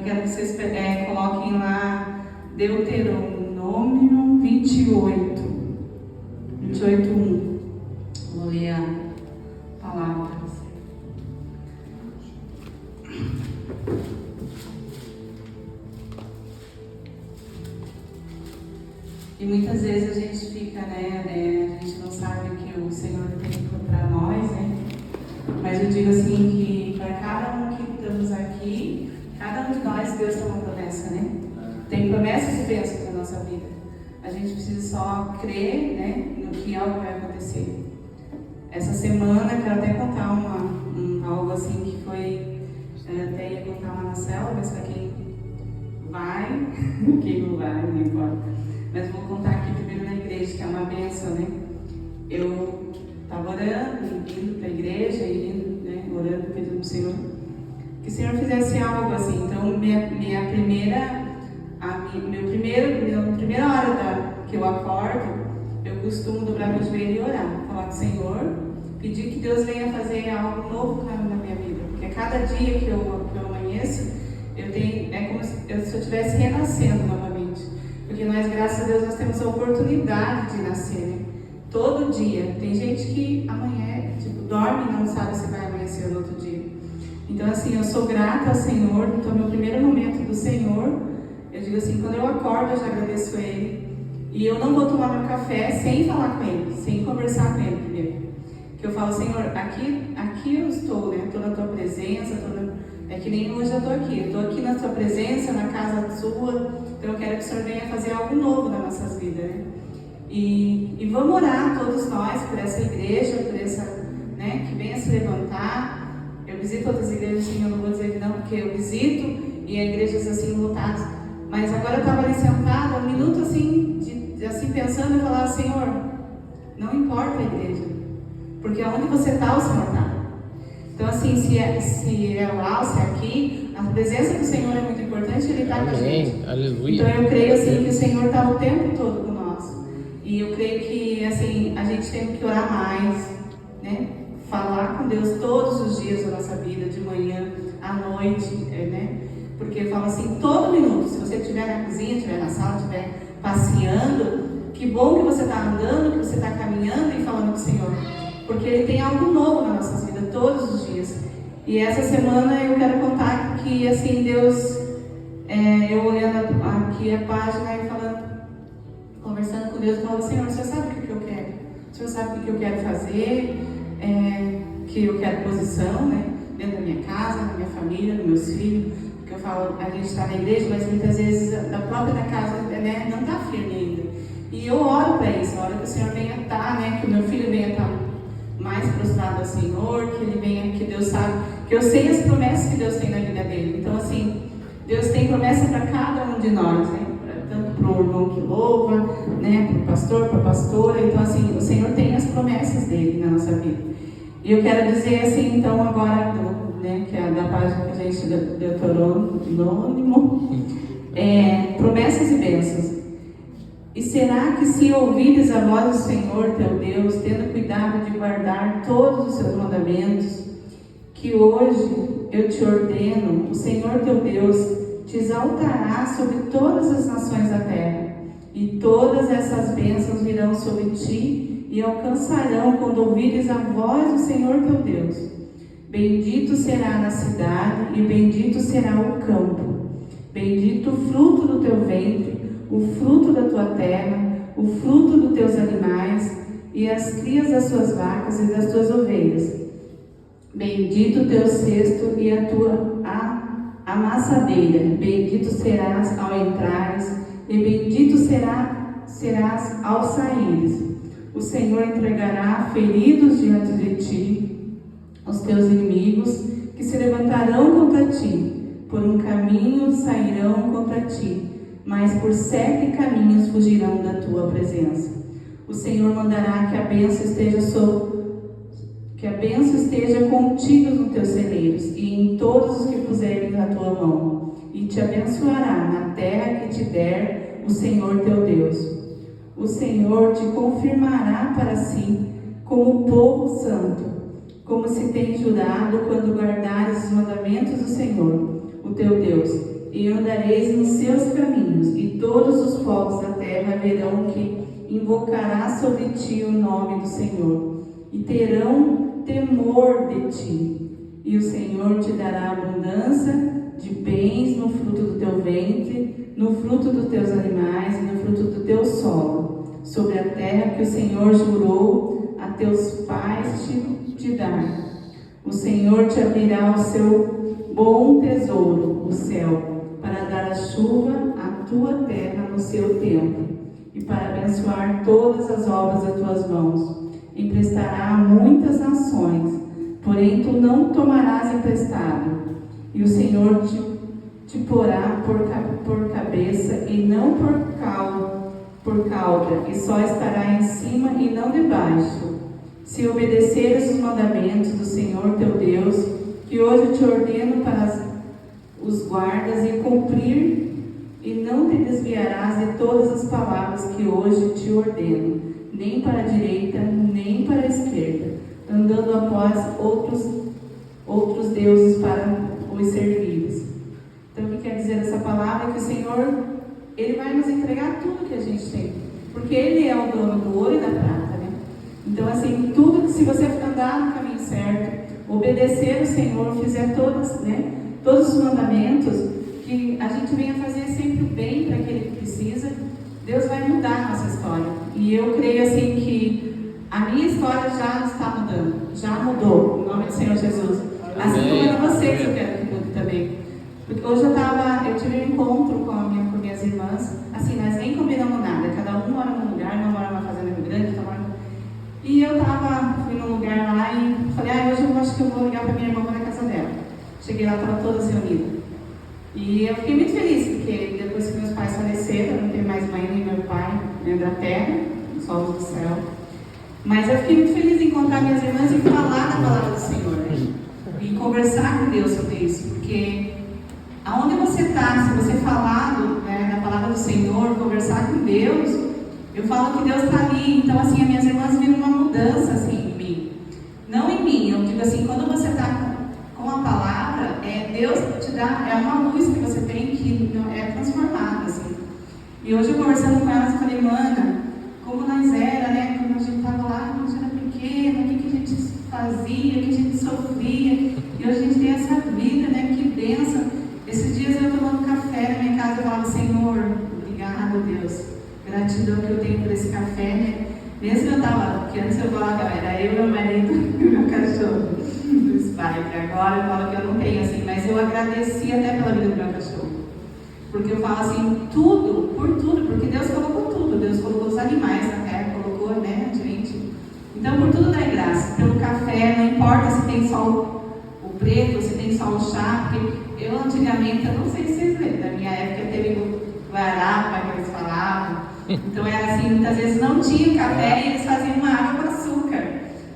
eu quero que vocês coloquem lá Deuteronômio 28, 1. Vou ler a palavra para você. E muitas vezes a gente fica, a gente não sabe o que o Senhor tem para nós, né? Mas eu digo assim que para cada um que estamos aqui, cada um de nós, Deus tem uma promessa, né? Tem promessas e bênçãos na nossa vida. A gente precisa só crer, né, no que algo vai acontecer. Essa semana, eu quero até contar algo assim que foi, eu até ia contar lá na célula, mas para quem vai, quem não vai, não importa. Mas vou contar aqui primeiro na igreja, que é uma bênção, né? Eu estava orando, indo para a igreja, orando, pedindo para o Senhor, que o Senhor fizesse algo assim. Então, minha primeira hora que eu acordo, eu costumo dobrar meu joelho e orar, falar com o Senhor, pedir que Deus venha fazer algo novo na minha vida, porque a cada dia que eu amanheço, é como se eu estivesse renascendo novamente, porque nós, graças a Deus, nós temos a oportunidade de nascer, né? Todo dia. Tem gente que amanhã, dorme e não sabe se vai amanhecer no outro dia. Então, assim, eu sou grata ao Senhor. Então, meu primeiro momento do Senhor, eu digo assim, quando eu acordo, eu já agradeço a Ele. E eu não vou tomar meu café sem falar com Ele, sem conversar com Ele primeiro. Que eu falo, Senhor, aqui eu estou, né? Estou na Tua presença, é que nem hoje eu estou aqui. Eu estou aqui na Tua presença, na casa Sua. Então, eu quero que o Senhor venha fazer algo novo nas nossas vidas, né? E vamos orar todos nós por essa igreja, por essa, né, que venha se levantar. Eu visito outras igrejas, assim, eu não vou dizer que não, porque eu visito, e há igrejas assim lotadas. Mas agora eu estava ali sentada, um minuto assim, assim pensando, e falava, Senhor, não importa a igreja, porque aonde você está, o Senhor está. Então, assim, se é lá ou se é aqui, a presença do Senhor é muito importante, Ele está com a gente. Aleluia. Então, eu creio assim que o Senhor está o tempo todo com nós. E eu creio que, assim, a gente tem que orar mais, né? Falar com Deus todos os dias da nossa vida, de manhã, à noite, né? Porque eu falo assim, todo minuto, se você estiver na cozinha, estiver na sala, estiver passeando, que bom que você está andando, que você está caminhando e falando com o Senhor. Porque Ele tem algo novo na nossa vida, todos os dias. E essa semana eu quero contar que, assim, Deus, eu olhando aqui a página e conversando com Deus, falando, Senhor, você sabe o que eu quero? O Senhor sabe o que eu quero fazer, que eu quero posição, né? Dentro da minha casa, na minha família, nos meus filhos. Porque eu falo, a gente está na igreja, mas muitas vezes a própria da casa, né, não está firme ainda. E eu oro para isso, oro que o Senhor venha estar, né? Que o meu filho venha estar mais prostrado ao Senhor, que ele venha, que Deus sabe, que eu sei as promessas que Deus tem na vida dele. Então, assim, Deus tem promessa para cada um de nós, né? Tanto para o irmão que louva, né? Para o pastor, para a pastora. Então, assim, o Senhor tem as promessas dele na nossa vida. E eu quero dizer assim, então, agora, né? Que é da página que a gente Deuteronômio, promessas e bênçãos. E será que se ouvires a voz do Senhor teu Deus, tendo cuidado de guardar todos os seus mandamentos, que hoje eu te ordeno, o Senhor teu Deus te exaltará sobre todas as nações da terra, e todas essas bênçãos virão sobre ti e alcançarão quando ouvires a voz do Senhor teu Deus. Bendito será na cidade e bendito será o campo. Bendito o fruto do teu ventre, o fruto da tua terra, o fruto dos teus animais e as crias das tuas vacas e das tuas ovelhas. Bendito o teu cesto e a tua amassadeira. Bendito serás ao entrares e bendito serás ao saíres. O Senhor entregará feridos diante de ti os teus inimigos que se levantarão contra ti. Por um caminho sairão contra ti, mas por 7 caminhos fugirão da tua presença. O Senhor mandará que a bênção esteja contigo nos teus celeiros e em todos os que puserem na tua mão, e te abençoará na terra que te der o Senhor teu Deus. O Senhor te confirmará para si como povo santo, como se tem jurado quando guardares os mandamentos do Senhor, o teu Deus, e andareis nos seus caminhos, e todos os povos da terra verão que invocarás sobre ti o nome do Senhor, e terão temor de ti. E o Senhor te dará abundância de bens no fruto do teu ventre, no fruto dos teus animais e no fruto do teu solo, sobre a terra que o Senhor jurou a teus pais te dar. O Senhor te abrirá o seu bom tesouro, o céu, para dar a chuva à tua terra no seu tempo, e para abençoar todas as obras das tuas mãos. Emprestará a muitas nações, porém tu não tomarás emprestado. E o Senhor te porá por cabeça e não por cauda, e só estará em cima e não debaixo. Se obedeceres os mandamentos do Senhor teu Deus, que hoje te ordeno para os guardas e cumprir, e não te desviarás de todas as palavras que hoje te ordeno, nem para a direita, nem para a esquerda, andando após outros deuses para os servires. Então, o que quer dizer essa palavra? É que o Senhor, Ele vai nos entregar tudo que a gente tem, porque Ele é o dono do ouro e da prata, né? Então, assim, tudo que, se você andar no caminho certo, obedecer o Senhor, fizer todos os mandamentos, que a gente venha fazer sempre o bem para aquele que precisa, Deus vai mudar a nossa história. E eu creio assim que a minha história já está mudando, já mudou, em nome do Senhor Jesus. Assim como é vocês, eu quero que mude também. Porque hoje eu tive um encontro com minhas irmãs, assim, nós nem combinamos nada, cada um mora num lugar, uma mora numa fazenda grande, e eu fui num lugar lá e falei, hoje eu acho que eu vou ligar para minha irmã na casa dela. Cheguei lá, estavam todas reunidas. E eu fiquei muito feliz, porque depois que meus pais faleceram, eu não tenho mais mãe nem meu pai, nem da terra, só os do céu. Mas eu fiquei muito feliz em encontrar minhas irmãs e falar da palavra do Senhor, né? E conversar com Deus sobre isso, porque aonde você está, se você falar da palavra do Senhor, conversar com Deus, eu falo que Deus está ali. Então, assim, as minhas irmãs viram uma mudança, assim, em mim. Não em mim, eu digo assim, quando você está com a palavra, Deus te dá, é uma luz que você tem que é transformada, assim. E hoje, eu conversando com elas, eu falei, mana, como nós era, né, quando a gente estava lá, quando a gente era pequena, o que a gente fazia, o que a gente sofria, e hoje a gente tem essa vida, né, que bênção. Esses dias eu tomando café na minha casa, eu falava, Senhor, obrigado, Deus, gratidão que eu tenho por esse café, né, mesmo que eu estava, porque antes eu falava, era eu, meu marido e meu cachorro, do Spike, agora eu falo que eu não tenho, assim, mas eu agradeci até pela vida do meu cachorro, porque eu falo assim, tudo, porque Deus colocou tudo, Deus colocou os animais na terra, colocou, né, a gente. Então, por tudo dá graça. Pelo café, não importa se tem só o preto, se tem só o chá, porque eu antigamente, eu não sei se vocês lembram, na minha época teve o guará, que eles falavam. Então era assim, muitas vezes não tinha o café e eles faziam uma água com açúcar.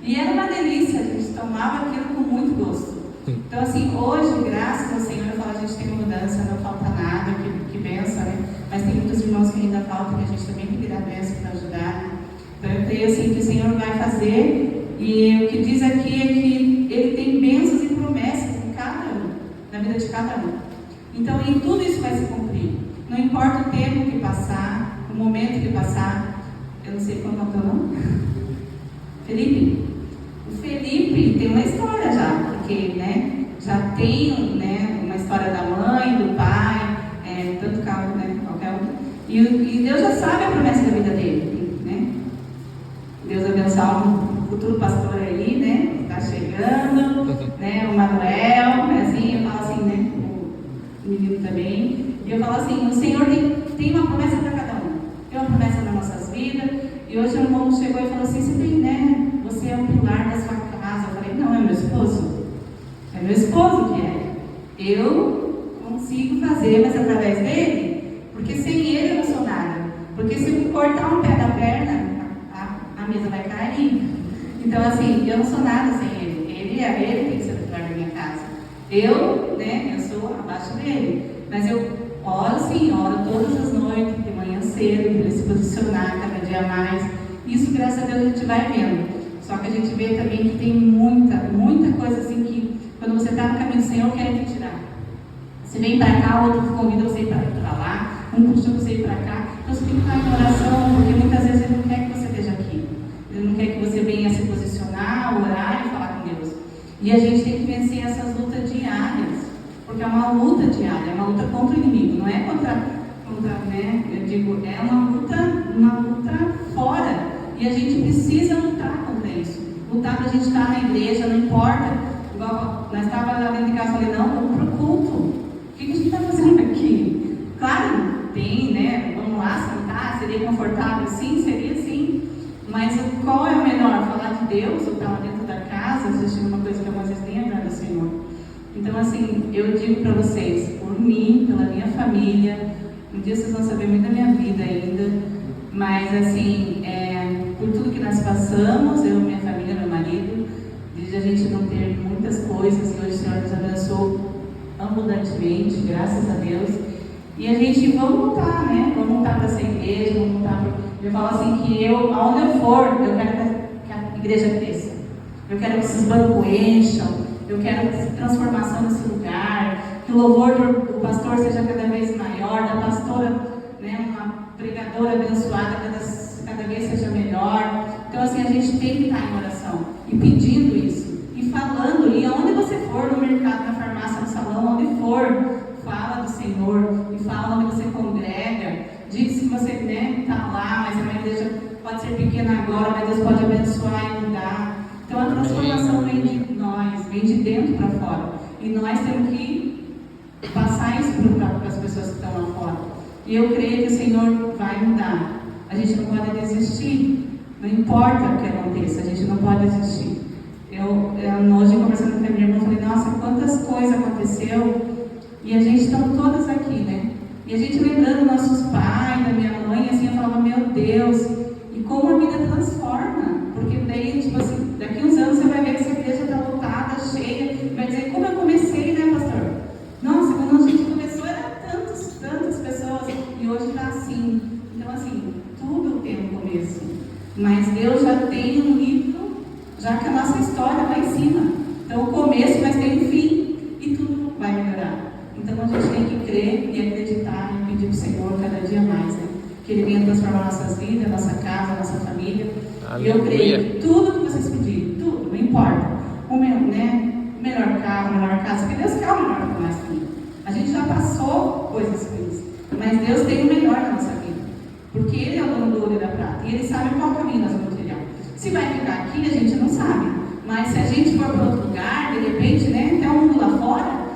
E era uma delícia, a gente tomava aquilo com muito gosto. Então assim, hoje, graças ao Senhor, eu falo, a gente tem mudança, não falta nada, que benção, né? Mas tem muitos irmãos que ainda faltam, que a gente também tem que dar bênção para ajudar, né? Então eu creio assim que o Senhor vai fazer, e o que diz aqui é que Ele tem bênçãos e promessas em cada um, na vida de cada um. Então em tudo isso vai se cumprir. Não importa o tempo que passar, o momento que passar. Eu não sei qual é o teu nome. Felipe? O Felipe tem uma história já, porque, né, já tem, né, uma história da mãe, do pai, tanto carro, né, qualquer um. E Deus já sabe a promessa da vida dele, né? Deus abençoe um futuro pastor aí, né? Está chegando, né? O Manuel, né? Assim, eu falo assim, né? O menino também. E eu falo assim, o Senhor tem uma promessa para cada um. Tem uma promessa nas nossas vidas. E hoje o irmão chegou e falou assim, você tem, né? Você é o pilar da sua casa. Eu falei, não, é meu esposo. É meu esposo que é. Eu consigo fazer, mas através dele, porque sem ele eu não sou nada. Porque se eu cortar um pé da perna, a mesa vai cair. Então assim, eu não sou nada sem ele. Ele tem que ser o pilar da minha casa. Eu, né, eu sou abaixo dele. Mas eu oro sim, oro todas as noites, de manhã cedo, para ele se posicionar cada dia mais. Isso, graças a Deus, a gente vai vendo. Só que a gente vê também que tem muita coisa assim que, quando você está no caminho do Senhor, querem te tirar. Você vem para cá, o outro convida você ir para lá, um puxa você ir para cá. Então você tem que estar em oração, porque muitas vezes ele não quer que você esteja aqui. Ele não quer que você venha se posicionar, orar e falar com Deus. E a gente tem que vencer essas lutas diárias, porque é uma luta diária, é uma luta contra o inimigo, não é contra né? Eu digo, é uma luta fora. E a gente precisa lutar contra isso. Lutar para a gente estar na igreja, não importa. Igual nós estávamos lá dentro de casa, eu falei, não, vamos para o culto. O que a gente está fazendo aqui? Claro, tem, né? Vamos lá sentar, seria confortável? Sim, seria sim. Mas qual é o melhor? Falar de Deus ou estar lá dentro da casa, assistindo uma coisa que vocês têm a do Senhor? Então, assim, eu digo para vocês, por mim, pela minha família, um dia vocês vão saber muito da minha vida ainda, mas, assim, por tudo que nós passamos, eu, minha família, meu marido, desde a gente não ter muitas coisas, e hoje o Senhor nos abençoou abundantemente, graças a Deus. E a gente, vamos lutar, né? Vamos lutar para essa igreja, vamos lutar para... Eu falo assim que aonde eu for, eu quero que a igreja cresça. Eu quero que esses bancos encham, eu quero transformação nesse lugar, que o louvor do pastor seja cada vez maior, da pastora, né, uma pregadora abençoada, cada vez seja melhor. Então, assim, a gente tem que estar em oração e pedindo isso, e falando, e aonde você for, no mercado, na farmácia, no salão, onde for, fala do Senhor, e fala onde você congrega, diz que você está lá, mas a minha igreja pode ser pequena agora, mas Deus pode abençoar e mudar. Então, a transformação vem de nós, vem de dentro para fora, e nós temos que passar isso para as pessoas que estão lá fora. E eu creio que o Senhor vai mudar. A gente não pode desistir, não importa o que aconteça, a gente não pode desistir. Hoje, conversando com a minha irmã, falei, nossa, quantas coisas aconteceu, e a gente está todas aqui, né? E a gente lembrando dos nossos pais, da minha mãe, assim, eu falava, meu Deus, e como a vida transforma, porque daí, tipo assim, daqui uns anos você vai ver que essa igreja está lotada, cheia, e vai dizer, como eu comecei, né, pastor? Nossa, quando a gente começou era tantas pessoas, e hoje está assim. Então, assim, tudo tem um começo, mas Deus já tem um livro, já que a nossa história vai em cima. Então, o começo, mas tem um fim, e tudo vai melhorar. Então, a gente tem que crer e acreditar e pedir para o Senhor cada dia mais, né? Que Ele venha transformar nossas vidas, nossa casa, nossa família. Aleluia. E eu creio que tudo que vocês pedirem, tudo, não importa. O melhor carro, a melhor casa, porque Deus quer o melhor para nós, filho. A gente já passou coisas ruins, mas Deus tem o melhor na nossa vida, porque Ele é o dono do ouro e da prata, e Ele sabe qual caminho nós vamos trilhar. Se vai ficar aqui, a gente não sabe, mas se a gente for para outro lugar, de repente, né, até o mundo lá fora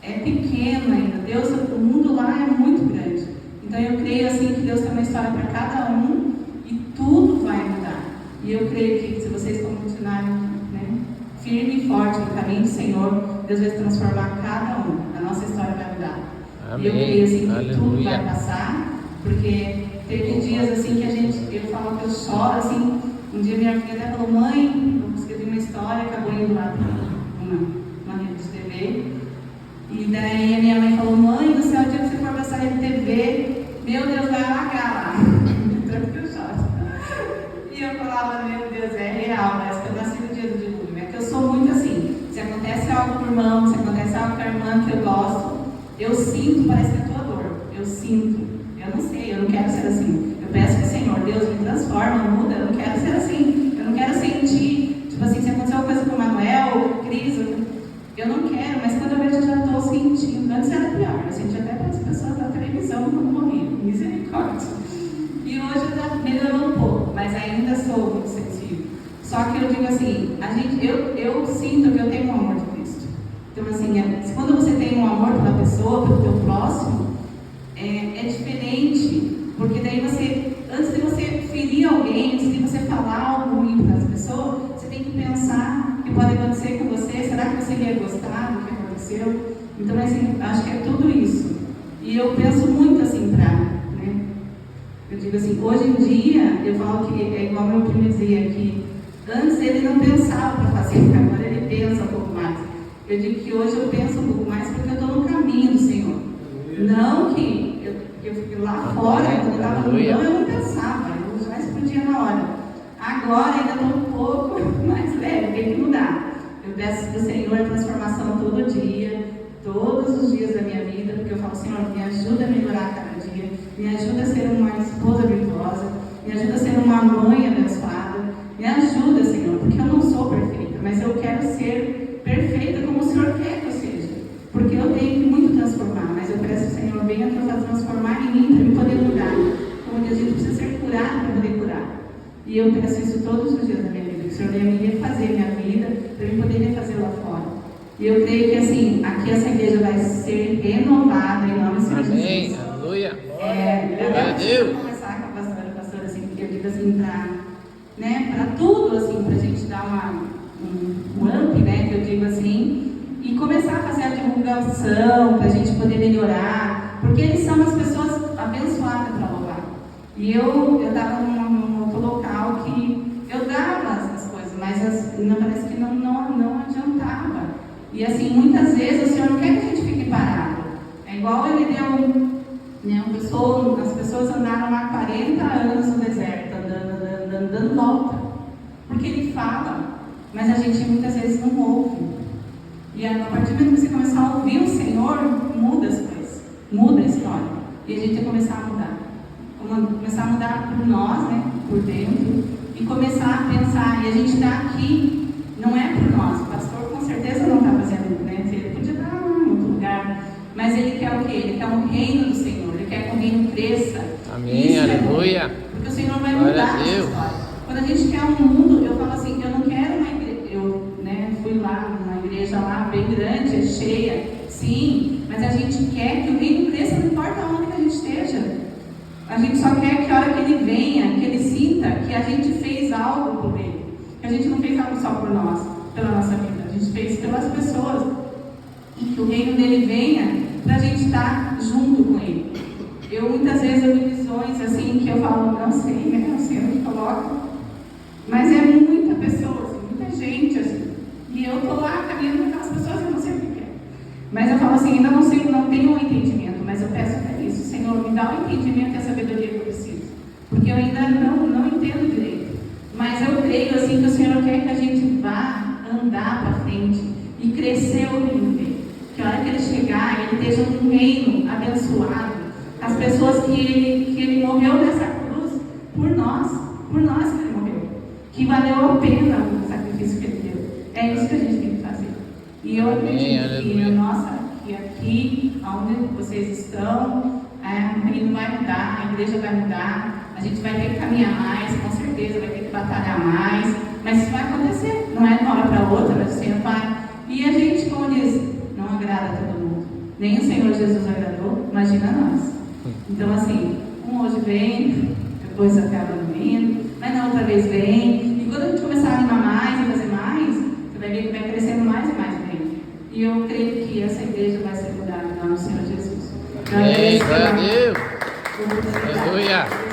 é pequeno ainda. Deus, o mundo lá é muito grande. Então eu creio assim que Deus tem uma história para cada um e tudo vai mudar. E eu creio que se vocês continuarem, né, firme e forte no caminho do Senhor, Deus vai transformar cada um. A nossa história vai mudar. Amém. E eu creio assim que aleluia. Tudo vai passar, porque teve dias assim que eu falo que eu choro assim. Um dia minha filha até falou, mãe, eu escrevi uma história, acabou indo lá para uma rede de TV. E daí a minha mãe falou, mãe do céu, o dia que você for para essa rede de TV, meu Deus, vai alagar lá. Tanto que eu choro. E eu falava, meu Deus, é real, parece que eu nasci no dia do dilúvio. É que eu sou muito assim, se acontece algo com o irmão, se acontece algo com a irmã que eu gosto, eu sinto, parece que é a tua dor. Eu sinto. Eu não sei, eu não quero ser assim. Eu peço que o Senhor, Deus me transforma, muda, eu não quero ser assim. Eu não quero sentir, tipo assim, se aconteceu uma coisa com o Manuel, Cris, eu não quero, mas quando eu vejo eu já estou sentindo. Antes era pior, eu sentia até para as pessoas da televisão quando morriam. Misericórdia. E hoje já melhorou um pouco, mas ainda sou muito sensível. Só que eu digo assim, eu sinto que eu tenho um amor de Cristo. Então assim, quando você tem um amor pela pessoa, pelo teu próximo, é diferente. Porque daí você, antes de você ferir alguém, antes de você falar algo ruim para as pessoas, você tem que pensar o que pode acontecer com você. Será que você ia gostar do que aconteceu? Então, assim, acho que é tudo isso. E eu penso muito assim né? Eu digo assim, hoje em dia, eu falo que é igual meu primo dizia, que antes ele não pensava para fazer, agora ele pensa um pouco mais. Eu digo que hoje eu penso um pouco mais porque eu estou no caminho do Senhor. Não que eu fiquei lá fora, quando eu estava no mão, eu não pensava, eu já explodia na hora. Agora ainda estou um pouco mais leve, tem que mudar. Eu peço do Senhor a transformação todo dia, todos os dias da minha vida, porque eu falo, Senhor, me ajuda a melhorar cada dia, me ajuda a ser uma esposa virtuosa, me ajuda a ser uma mãe abençoada, me ajuda, Senhor, porque eu não sou perfeita, mas eu quero ser perfeita como o Senhor quer que eu seja, porque eu tenho que muito transformar, mas eu peço, Senhor, venha transformar em mim para eu poder mudar, como a gente precisa ser curado para poder curar, e eu peço isso todos os dias da minha vida, que o Senhor venha me refazer minha vida, para eu poder refazer lá fora. E eu creio que assim, aqui essa igreja vai ser renovada em nome do Senhor Jesus. Amém, aleluia. Glória a Deus. Conversar com a pastora, assim, porque eu digo assim, para tudo, assim, para a gente dar um up, né, que eu digo assim, e começar a fazer a divulgação, para a gente poder melhorar, porque eles são as pessoas abençoadas para louvar. E eu estava num outro local que eu dava as coisas, mas não, parece que não adiantava. E assim, muitas vezes o Senhor não quer que a gente fique parado. É igual ele deu, né, as pessoas andaram há 40 anos no deserto, dando volta. Porque ele fala, mas a gente muitas vezes não ouve. E a partir do momento que você começar a ouvir o Senhor, muda as coisas, muda a história. E a gente tem que começar a mudar. Começar a mudar por nós, né, por dentro, e começar a pensar. E a gente está aqui, não é por nós. O pastor com certeza não está fazendo, né? Ele podia estar em outro lugar, mas ele quer o quê? Ele quer o reino do Senhor, ele quer que o reino cresça. Amém, aleluia. Porque o Senhor vai mudar a história. Quando a gente quer um mundo, eu falo assim, eu não quero uma igreja, eu, né, fui lá, numa igreja lá bem grande, cheia, sim, mas a gente quer que o reino cresça, não importa onde que a gente esteja. A gente só quer que a hora que ele venha, que ele sinta que a gente fez algo por ele. Que a gente não fez algo só por nós, pela nossa vida. A gente fez pelas pessoas. E que o reino dele venha para a gente estar junto com ele. Eu muitas vezes eu vi visões assim que eu falo, não sei, né? O Senhor me coloca. Mas é muita pessoa, assim, muita gente assim. E eu estou lá caminhando com aquelas pessoas e eu não sei o que é. Mas eu falo assim, ainda não sei, não tenho um entendimento, mas eu peço até isso. Senhor, me dá o entendimento e a sabedoria que eu preciso. Porque eu ainda não entendo direito. Mas eu creio assim que o Senhor quer que a gente vá andar para frente e crescer o reino dele. Que a hora que ele chegar, ele esteja um reino abençoado. As pessoas que ele morreu nessa cruz por nós que ele morreu. Que valeu a pena o sacrifício que ele deu. É isso que a gente tem que fazer. E eu acredito que aqui, onde vocês estão, o reino vai mudar, a igreja vai mudar, a gente vai ter que caminhar mais, com certeza, vai ter que batalhar mais, mas isso vai acontecer, não é de uma hora para outra, mas o Senhor vai. E a gente, como diz, não agrada a todo mundo, nem o Senhor Jesus agradou, imagina nós. Então assim, hoje vem, depois acaba domingo, mas na outra vez vem, e quando a gente começar a animar mais e fazer mais, você vai ver que vai crescendo mais e mais bem. E eu creio que essa igreja vai ser mudada em nome do Senhor Jesus. Amém, glória a Deus. Aleluia.